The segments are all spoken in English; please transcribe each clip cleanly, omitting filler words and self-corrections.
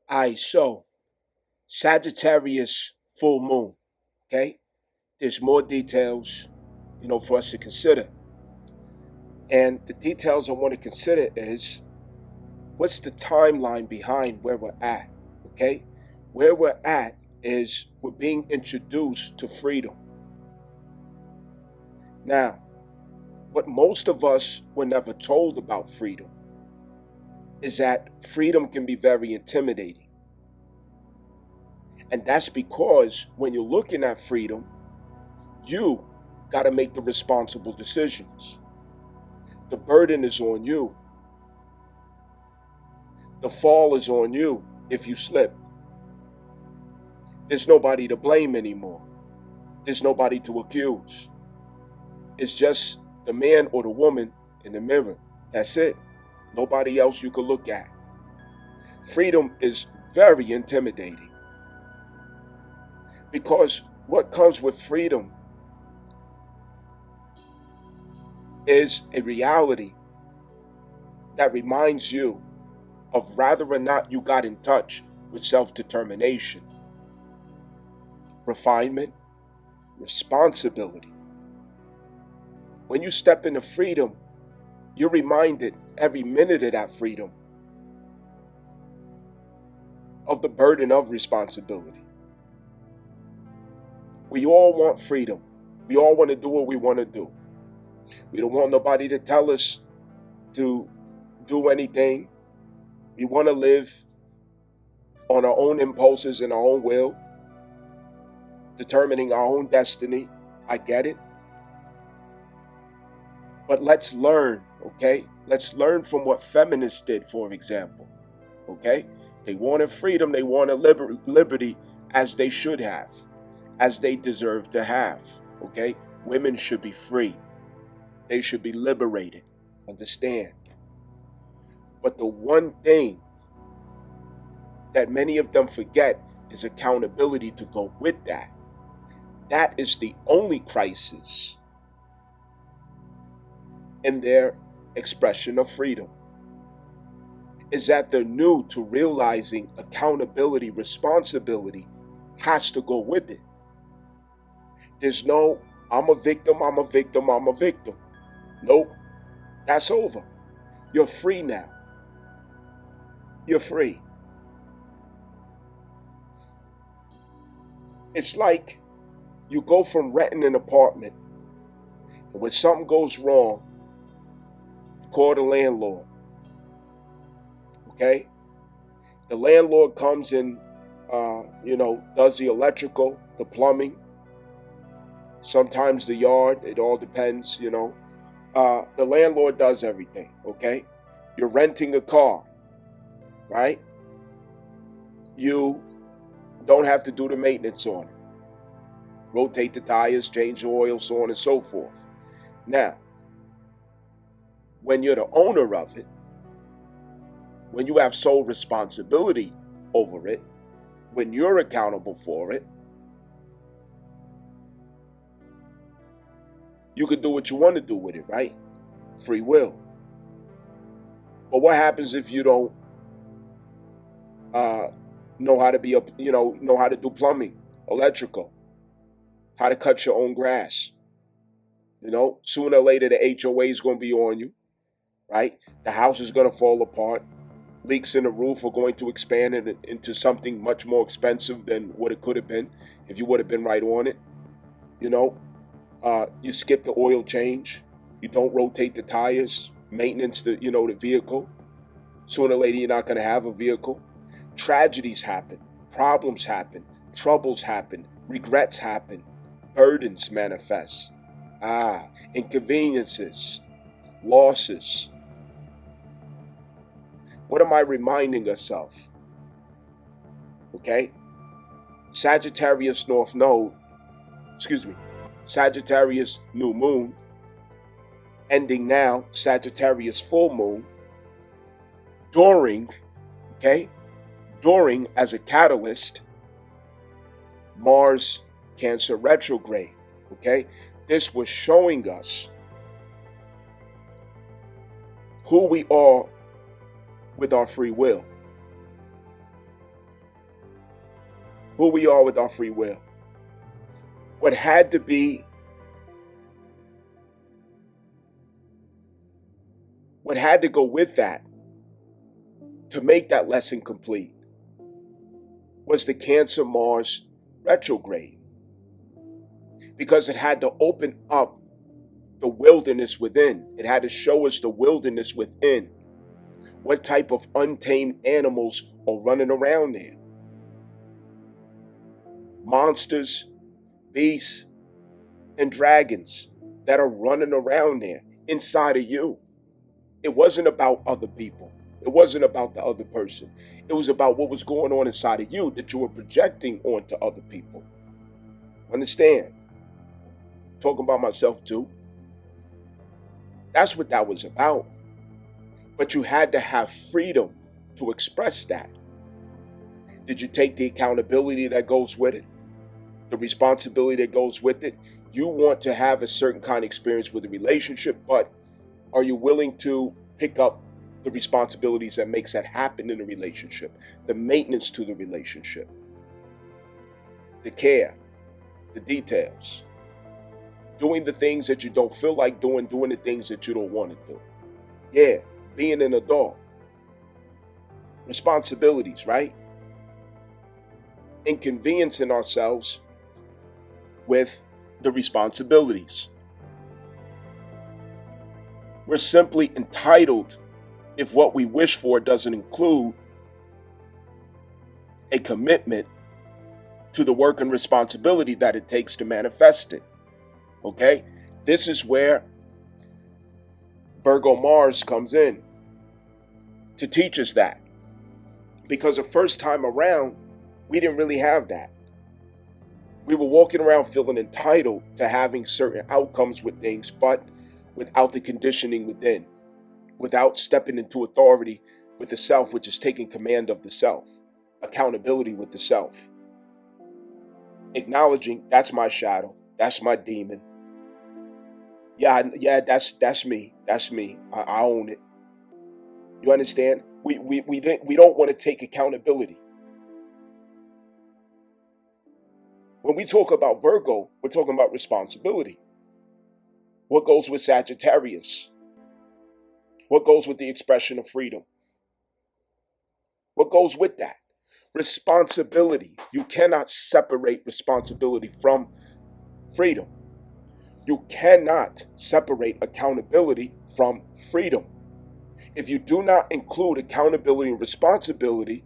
So Sagittarius full moon. Okay, there's more details, for us to consider. And the details I want to consider is what's the timeline behind where we're at. Okay, where we're at is we're being introduced to freedom. Now, what most of us were never told about freedom is that freedom can be very intimidating. And that's because when you're looking at freedom, you got to make the responsible decisions. The burden is on you. The fall is on you if you slip. There's nobody to blame anymore. There's nobody to accuse. It's just the man or the woman in the mirror. That's it. Nobody else you could look at. Freedom is very intimidating because what comes with freedom is a reality that reminds you of whether or not you got in touch with self-determination, refinement, responsibility. When you step into freedom, you're reminded every minute of that freedom of the burden of responsibility. We all want freedom. We all want to do what we want to do. We don't want nobody to tell us to do anything. We want to live on our own impulses and our own will, determining our own destiny. I get it. But let's learn, okay? Let's learn from what feminists did, for example, okay? They wanted freedom, they wanted liberty as they should have, as they deserve to have, okay? Women should be free. They should be liberated, understand? But the one thing that many of them forget is accountability to go with that. That is the only crisis in their expression of freedom, is that they're new to realizing accountability, responsibility has to go with it. There's no, I'm a victim, I'm a victim, I'm a victim. Nope, that's over. You're free now. You're free. It's like you go from renting an apartment, and when something goes wrong, you call the landlord. Okay? The landlord comes and, does the electrical, the plumbing, sometimes the yard. It all depends, The landlord does everything, okay? You're renting a car, right? You don't have to do the maintenance on it. Rotate the tires, change the oil, so on and so forth. Now, when you're the owner of it, when you have sole responsibility over it, when you're accountable for it, you can do what you want to do with it, right? Free will. But what happens if you don't know how to know how to do plumbing, electrical, how to cut your own grass? Sooner or later the HOA is going to be on you, right? The house is going to fall apart. Leaks in the roof are going to expand it into something much more expensive than what it could have been if you would have been right on it. You skip the oil change. You don't rotate the tires, maintenance the vehicle. Sooner or later, you're not going to have a vehicle. Tragedies happen, problems happen, troubles happen, regrets happen, burdens manifest. Inconveniences, losses. What am I reminding us of? Okay? Sagittarius North Node, Sagittarius New Moon, ending now, Sagittarius Full Moon, during as a catalyst, Mars Cancer retrograde, okay? This was showing us who we are with our free will. who we are with our free will. What had to be, what had to go with that to make that lesson complete was the Cancer Mars retrograde, because it had to open up the wilderness within. It had to show us the wilderness within. What type of untamed animals are running around there? Monsters, beasts, and dragons that are running around there inside of you. It wasn't about other people. It wasn't about the other person. It was about what was going on inside of you that you were projecting onto other people. Understand? Talking about myself too. That's what that was about. But you had to have freedom to express that. Did you take the accountability that goes with it? The responsibility that goes with it? You want to have a certain kind of experience with a relationship, but are you willing to pick up the responsibilities that makes that happen in a relationship? The maintenance to the relationship, the care, the details, doing the things that you don't feel like doing the things that you don't want to do. Yeah, being an adult. Responsibilities, right? Inconveniencing ourselves with the responsibilities. We're simply entitled if what we wish for doesn't include a commitment to the work and responsibility that it takes to manifest it. Okay? This is where Virgo Mars comes in to teach us that. Because the first time around, we didn't really have that. We were walking around feeling entitled to having certain outcomes with things, but without the conditioning within, without stepping into authority with the self, which is taking command of the self, accountability with the self, acknowledging that's my shadow, that's my demon. Yeah, that's me. That's me. I own it. You understand? We don't want to take accountability. When we talk about Virgo, we're talking about responsibility. What goes with Sagittarius? What goes with the expression of freedom? What goes with that? Responsibility. You cannot separate responsibility from freedom. You cannot separate accountability from freedom. If you do not include accountability and responsibility,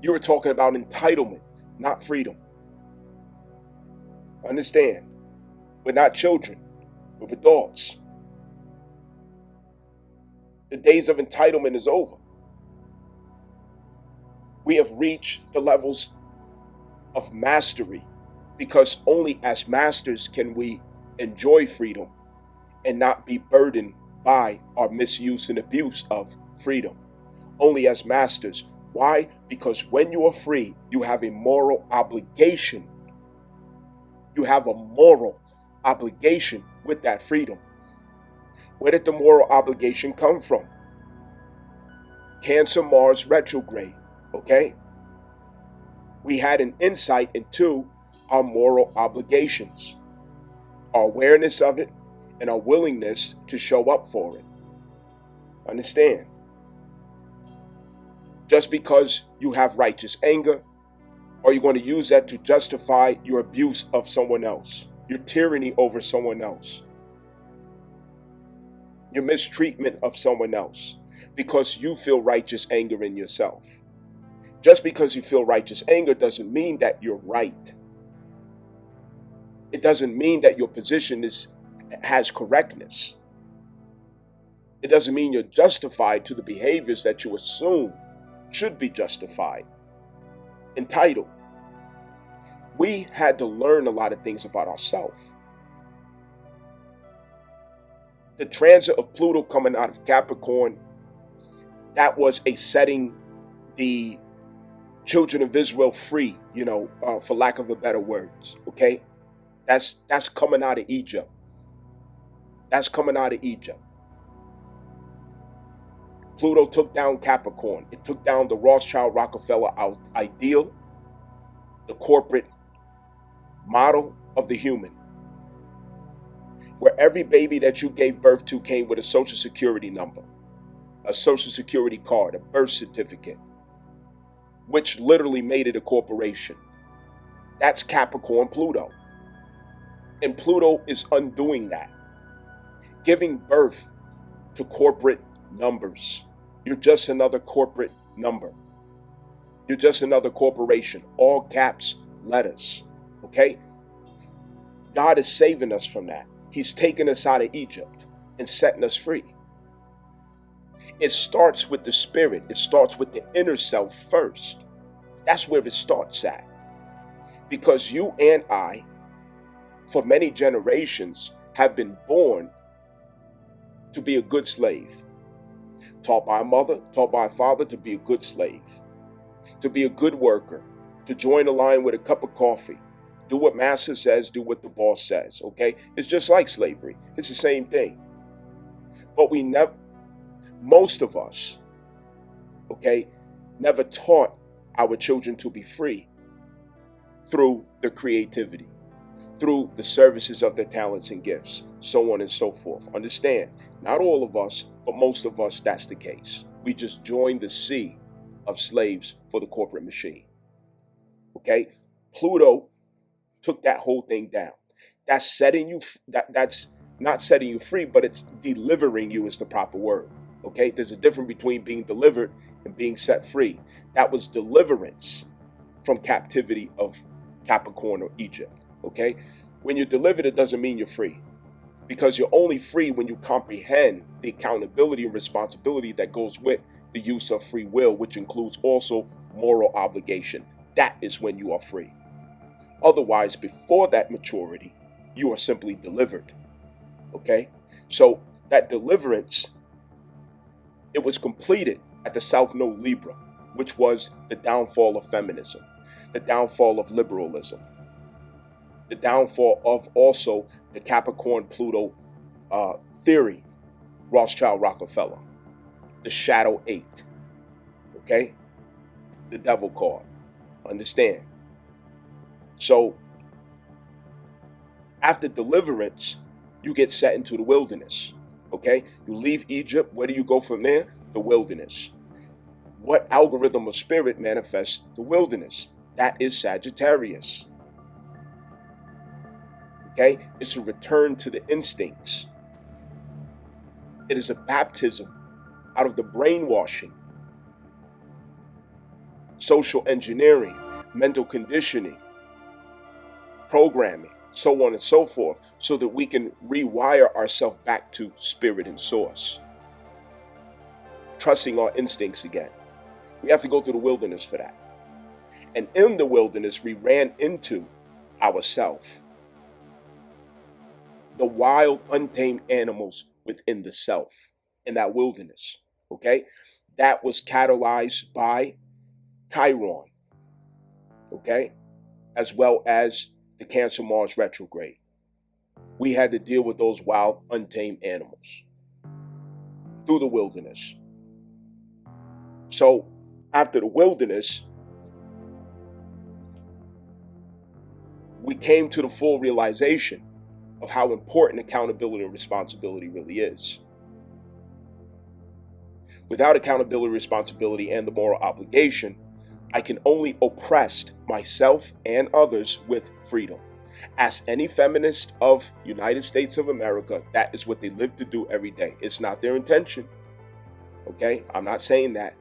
you are talking about entitlement, not freedom. Understand? We're not children. We're adults. The days of entitlement is over. We have reached the levels of mastery, because only as masters can we enjoy freedom and not be burdened by our misuse and abuse of freedom. Only as masters. Why? Because when you are free, you have a moral obligation. You have a moral obligation with that freedom. Where did the moral obligation come from? Cancer Mars retrograde, okay? We had an insight into our moral obligations, our awareness of it, and our willingness to show up for it. Understand? Just because you have righteous anger, are you going to use that to justify your abuse of someone else, your tyranny over someone else, your mistreatment of someone else, because you feel righteous anger in yourself? Just because you feel righteous anger doesn't mean that you're right. It doesn't mean that your position has correctness. It doesn't mean you're justified to the behaviors that you assume should be justified. Entitled. We had to learn a lot of things about ourselves. The transit of Pluto coming out of Capricorn, that was a setting the children of Israel free, for lack of a better words, okay? That's coming out of Egypt. That's coming out of Egypt. Pluto took down Capricorn. It took down the Rothschild Rockefeller ideal, the corporate model of the human, where every baby that you gave birth to came with a social security number, a social security card, a birth certificate, which literally made it a corporation. That's Capricorn Pluto. And Pluto is undoing that, giving birth to corporate numbers. You're just another corporate number. You're just another corporation, all caps letters, okay? God is saving us from that. He's taking us out of Egypt and setting us free. It starts with the spirit. It starts with the inner self first. That's where it starts at. Because you and I, for many generations, have been born to be a good slave. Taught by a mother, taught by a father to be a good slave, to be a good worker, to join the line with a cup of coffee, do what master says, do what the boss says, okay? It's just like slavery. It's the same thing. But we never, most of us, okay, never taught our children to be free through their creativity, through the services of their talents and gifts, so on and so forth. Understand, not all of us, but most of us, that's the case. We just joined the sea of slaves for the corporate machine. Okay? Pluto took that whole thing down. That's setting you, that's not setting you free, but it's delivering you is the proper word. Okay? There's a difference between being delivered and being set free. That was deliverance from captivity of Capricorn or Egypt. Okay? When you're delivered, it doesn't mean you're free, because you're only free when you comprehend the accountability and responsibility that goes with the use of free will, which includes also moral obligation. That is when you are free. Otherwise, before that maturity, you are simply delivered. Okay? So that deliverance, it was completed at the South Node Libra, which was the downfall of feminism, the downfall of liberalism, the downfall of also the Capricorn Pluto theory, Rothschild Rockefeller, the Shadow 8, okay? The devil card, understand? So after deliverance, you get set into the wilderness, okay? You leave Egypt, where do you go from there? The wilderness. What algorithm of spirit manifests the wilderness? That is Sagittarius. Okay? It's a return to the instincts. It is a baptism out of the brainwashing, social engineering, mental conditioning, programming, so on and so forth, so that we can rewire ourselves back to spirit and source, trusting our instincts again. We have to go through the wilderness for that. And in the wilderness, we ran into ourself, the wild, untamed animals within the self in that wilderness, okay? That was catalyzed by Chiron, okay? As well as the Cancer Mars retrograde. We had to deal with those wild, untamed animals through the wilderness. So after the wilderness, we came to the full realization of how important accountability and responsibility really is. Without accountability, responsibility, and the moral obligation, I can only oppress myself and others with freedom. Ask any feminist of United States of America, that is what they live to do every day. It's not their intention. Okay? I'm not saying that.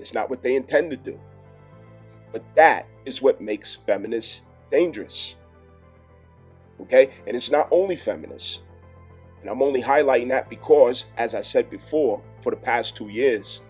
It's not what they intend to do. But that is what makes feminists dangerous. Okay? And it's not only feminists. And I'm only highlighting that because, as I said before, for the past 2 years,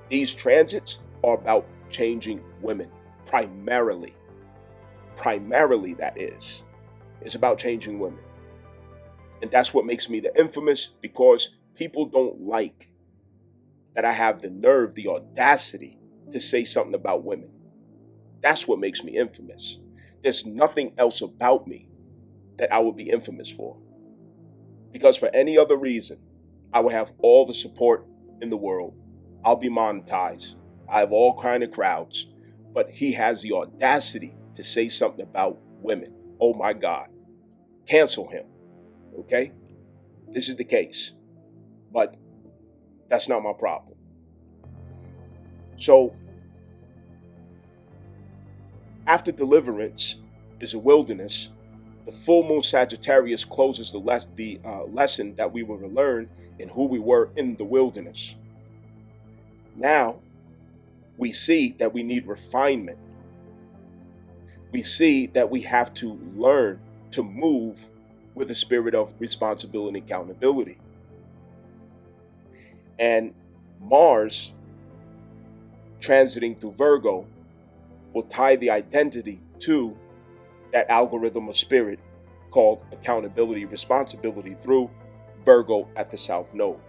these transits are about changing women, primarily. Primarily, that is. It's about changing women. And that's what makes me the infamous, because people don't like that I have the nerve, the audacity to say something about women. That's what makes me infamous. There's nothing else about me that I would be infamous for. Because for any other reason, I would have all the support in the world. I'll be monetized. I have all kind of crowds. But he has the audacity to say something about women. Oh my God. Cancel him. Okay? This is the case. But that's not my problem. So after Deliverance is a wilderness, the full moon Sagittarius closes the lesson that we were to learn in who we were in the wilderness. Now, we see that we need refinement. We see that we have to learn to move with a spirit of responsibility and accountability. And Mars, transiting through Virgo, will tie the identity to that algorithm of spirit called accountability, responsibility through Virgo at the South Node.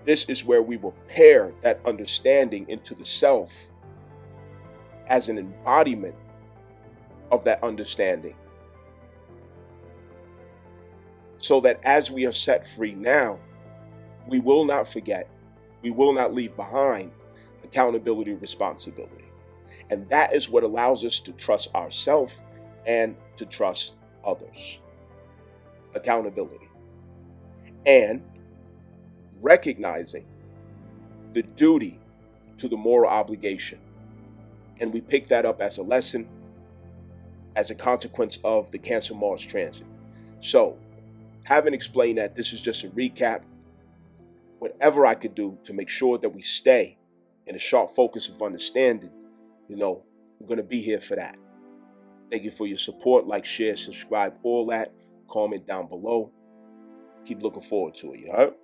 This is where we will pair that understanding into the self as an embodiment of that understanding. So that as we are set free now, we will not forget, we will not leave behind accountability, responsibility. And that is what allows us to trust ourselves and to trust others. Accountability. And recognizing the duty to the moral obligation. And we pick that up as a lesson, as a consequence of the Cancer Mars transit. So, having explained that, this is just a recap. Whatever I could do to make sure that we stay in a sharp focus of understanding, I'm going to be here for that. Thank you for your support. Like, share, subscribe, all that. Comment down below. Keep looking forward to it, you heard?